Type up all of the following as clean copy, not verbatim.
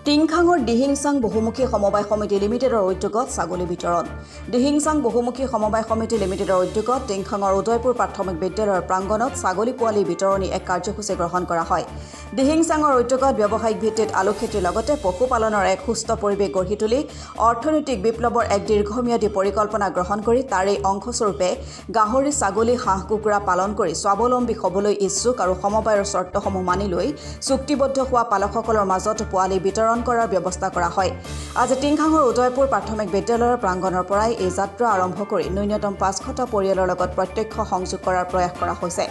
টিংখাঙৰ দিহিংচাং বহুমুখী সমবায় সমিতি লিমিটেডৰ উদ্যোগত ছাগলী বিতৰণ। দিহিংচাং বহুমুখী সমবায় সমিতি লিমিটেডৰ উদ্যোগত টিংখাঙৰ উদয়পুৰ প্ৰাথমিক বিদ্যালয়ৰ প্ৰাংগণত ছাগলী পোৱালি বিতৰণী এক কাৰ্যসূচী গ্ৰহণ কৰা হয়। দিহিংচাঙৰ উদ্যোগত ব্যৱসায়িক ভিত্তিত আলু খেতিৰ লগতে পশুপালনৰ এক সুস্থ পৰিৱেশ গঢ়ি তুলি অৰ্থনৈতিক বিপ্লৱৰ এক দীৰ্ঘম্যাদী পৰিকল্পনা গ্ৰহণ কৰি তাৰে অংশস্বৰূপে গাহৰি, ছাগলী, হাঁহ, কুকুৰা পালন কৰি স্বাৱলম্বী হ'বলৈ ইচ্ছুক আৰু সমবায়ৰ চৰ্তসমূহ মানি লৈ চুক্তিবদ্ধ হোৱা পালকসকলৰ মাজত পোৱালি বিতৰণ কৰাৰ ব্যৱস্থা কৰা হয়। আজি টিংখাঙৰ উদয়পুৰ প্ৰাথমিক বিদ্যালয়ৰ প্ৰাংগণৰ পৰাই এই যাত্ৰা আৰম্ভ কৰি ন্যূনতম 500টা পৰিয়ালৰ লগত প্ৰত্যক্ষ সংযোগ কৰাৰ প্ৰয়াস কৰা হৈছে।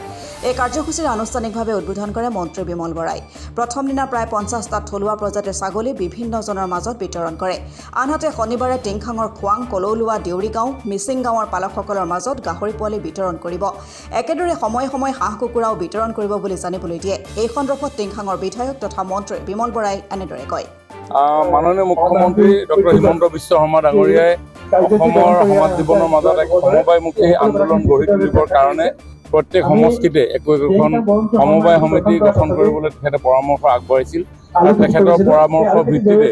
এই কাৰ্যসূচীৰ আনুষ্ঠানিকভাৱে উদ্বোধন কৰে মন্ত্ৰী বিমল বৰাই। প্ৰথম দিনা প্ৰায় 50টা থলুৱা প্ৰজাতিৰ ছাগলী বিভিন্নজনৰ মাজত বিতৰণ কৰে। আনহাতে শনিবাৰে টিংখাঙৰ খোৱাং, কলৌলোৱা, দেউৰী গাঁও, মিচিং গাঁৱৰ পালকসকলৰ মাজত গাহৰি পোৱালি বিতৰণ কৰিব। একেদৰে সময়ে সময়ে হাঁহ, কুকুৰাও বিতৰণ কৰিব বুলি জানিবলৈ দিয়ে। এই সন্দৰ্ভত টিংখাঙৰ বিধায়ক তথা মন্ত্ৰী বিমল বৰাই এনেদৰে কয়। মাননীয় মুখ্যমন্ত্ৰী ডক্টৰ হিমন্ত বিশ্ব শৰ্মা ডাঙৰীয়াই অসমৰ সমাজ জীৱনৰ মাজত এক সমবায়মুখী আন্দোলন গঢ়ি তুলিবৰ কাৰণে প্ৰত্যেক সমষ্টিতে একোখন সমবায় সমিতি গঠন কৰিবলৈ তেখেতে পৰামৰ্শ আগবঢ়াইছিল আৰু তেখেতৰ পৰামৰ্শৰ ভিত্তিতে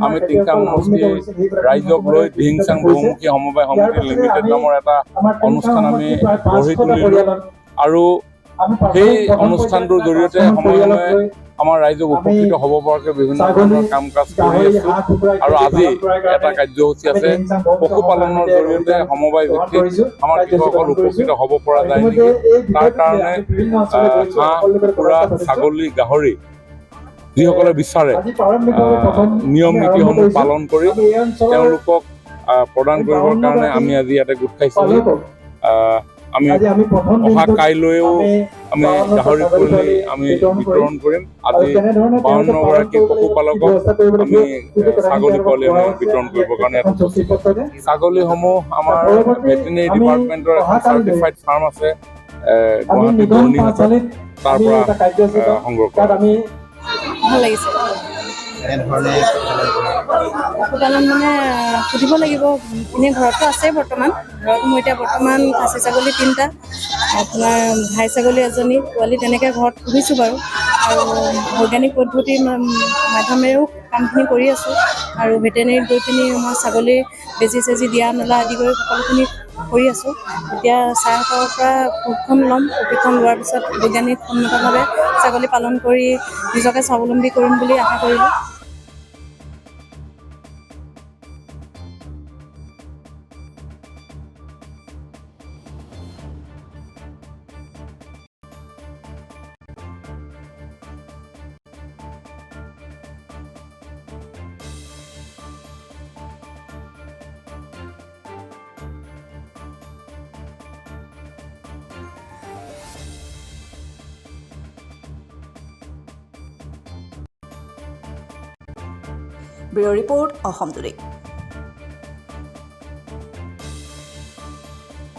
আমি টিংখাং সমষ্টিৰ ৰাইজক লৈ দিহিংচাং বহুমুখী সমবায় সমিতি লিমিটেড নামৰ এটা অনুষ্ঠান আমি গঢ়ি তুলিলোঁ আৰু সেই অনুষ্ঠানটোৰ জৰিয়তে সময়ে সময়ে আমাৰ ৰাইজক উপকৃত হ'ব পৰাকৈ বিভিন্ন ধৰণৰ কাম কাজ কৰি আছোঁ আৰু আজি এটা কাৰ্যসূচী আছে পশুপালনৰ জৰিয়তে সমবায় ভিত্তিত আমাৰ কৃষকসকল উপকৃত হ'ব পৰা যায় নেকি, তাৰ কাৰণে হাঁহ, কুকুৰা, ছাগলী, গাহৰি যিসকলে বিচাৰে নিয়ম নীতিসমূহ পালন কৰি তেওঁলোকক প্ৰদান কৰিবৰ কাৰণে আমি আজি ইয়াতে গোট খাইছিলোঁ। আমি অহা কাইলৈও আমি গাহৰি পোৱালি আমি বিতৰণ কৰিম। আজি 52গৰাকী পশুপালকক আমি ছাগলী পোৱালি আমি বিতৰণ কৰিবৰ কাৰণে ছাগলীসমূহ আমাৰ ভেটেনেৰী ডিপাৰ্টমেণ্টৰ এখন চাৰ্টিফাইড ফাৰ্ম আছে গুৱাহাটী বৰ্ণিহাটত, তাৰ পৰা সংগ্ৰহ কৰা। ভাল লাগিছে পশুপালন মানে সুধিব লাগিব। এনেই ঘৰতো আছে বৰ্তমান। ঘৰত মই এতিয়া বৰ্তমান খাচী ছাগলী 3টা, আপোনাৰ ঘাই ছাগলী এজনী, পোৱালি তেনেকৈ ঘৰত পুহিছোঁ বাৰু। আৰু বৈজ্ঞানিক পদ্ধতিৰ মাধ্যমেৰেও কামখিনি কৰি আছোঁ আৰু ভেটেনেৰীত গৈ পিনি মই ছাগলীৰ বেজী চেজি দিয়া মেলা আদি কৰি সকলোখিনি কৰি আছোঁ। এতিয়া ছাৰহঁতৰ পৰা প্ৰশিক্ষণ ল'ম। প্ৰশিক্ষণ লোৱাৰ পিছত বৈজ্ঞানিকসন্মতভাৱে ছাগলী পালন কৰি নিজকে স্বাৱলম্বী কৰিম বুলি আশা কৰিলোঁ। Bureau report, Assam today.